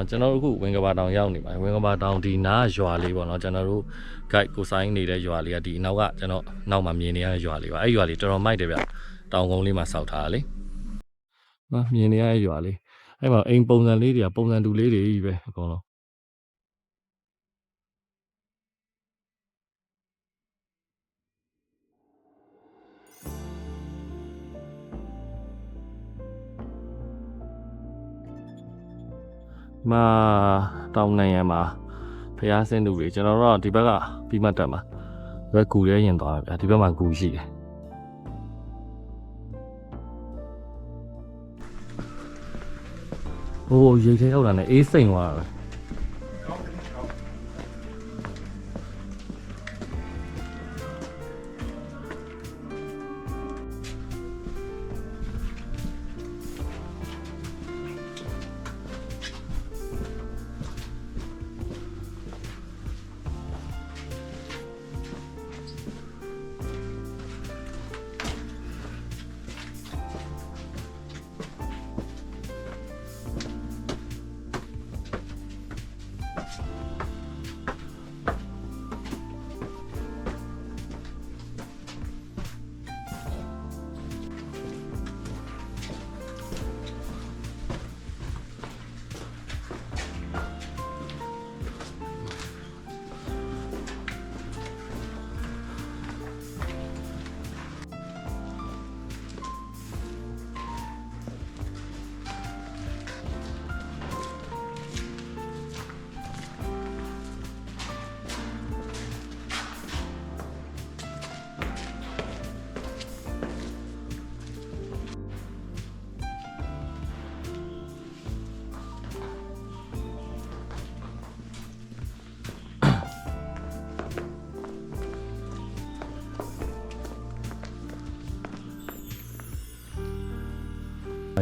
ကျွန်တော်တို့အခုဝင်ကဘာတောင်ရောက်နေပါတယ်ဝင်ကဘာတောင်ဒီနားရွာလေးပေါ့နော်ကျွန်တော်တို့ guide ကိုဆိုင်နေတဲ့ရွာလေးကဒီနောက်ကကျွန်တော်နောက်မှာမြင်နေရတဲ့ရွာလေးပါအဲ့ရွာလေးတော်တော်မိုက်တယ်ဗျတောင်ကုန်းလေးမှာစောက်ထားတာလေမြင်နေရတဲ့ရွာလေးအဲ့မှာအိမ်ပုံစံလေးတွေကပုံစံတူလေးတွေကြီးပဲအကုန်လုံးမှာတောင်နိုင်ငံမှာဖျားဆင်းသူတွေကျွန်တော်တို့ဒီဘက်ကပြီးမှတက်မှာဘက်ကူရဲရင်သွားဗျာဒီဘက်မှာကူရှိတယ်ဟိုရေခဲရောက်လာနေအေးစိမ့်သွားတာပဲ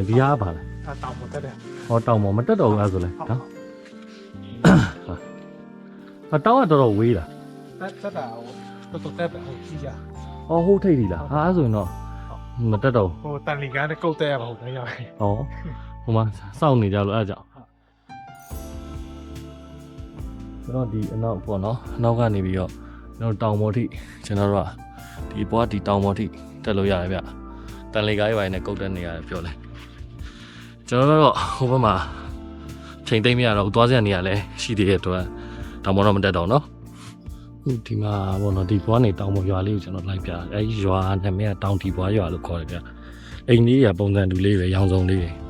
ဒီအားပါလားတောင်ပေါ်တက်တယ်ဟောတောင်ပေါ်မတက်တော့ဘူးအဲ့ဆိုလဲနော်တောင်ကတော်တော်ဝေးလားတက်တာဟိုတော်တက်ပဲဟိုကြီးကြဟုတ်ထိတ်ဒီလားအဲ့ဆိုရင်တော့မတက်တော့ဟိုတန်လီကားနဲ့ကုတ်တက်ရပါဟုတ်တယ်ရောက်ဟိုမှာစောင့်နေကြလို့အဲ့ကြောင့်ကျွန်တော်ဒီအနောက်ပေါ့နော်အနောက်ကနေပြီးတော့ကျွန်တော်တောင်ပေါ်ထိကျွန်တော်တို့ကဒီဘွားဒီတောင်ပေါ်ထိတက်လို့ရတယ်ဗျတန်လီကားရေးပိုင်းနဲ့ကုတ်တက်နေရတယ်ပြောလဲကျွန်တော်တို့ဟိုဘက်မှာချိန်သိမ့်မရတော့သွားစရာနေရလဲရှိသေးတဲ့အတွက်တောင်ပေါ်တော့မတက်တော့နော်ဒီမှာပေါ့နော်ဒီဘွားနေတောင်ပေါ်ရွာလေးကိုကျွန်တော်လိုက်ပြအဲဒီရွာနာမည်ကတောင်တီဘွားရွာလို့ခေါ်တယ်ဗျအိမ်လေးကပုံစံတူလေးပဲရောင်စုံလေးပဲ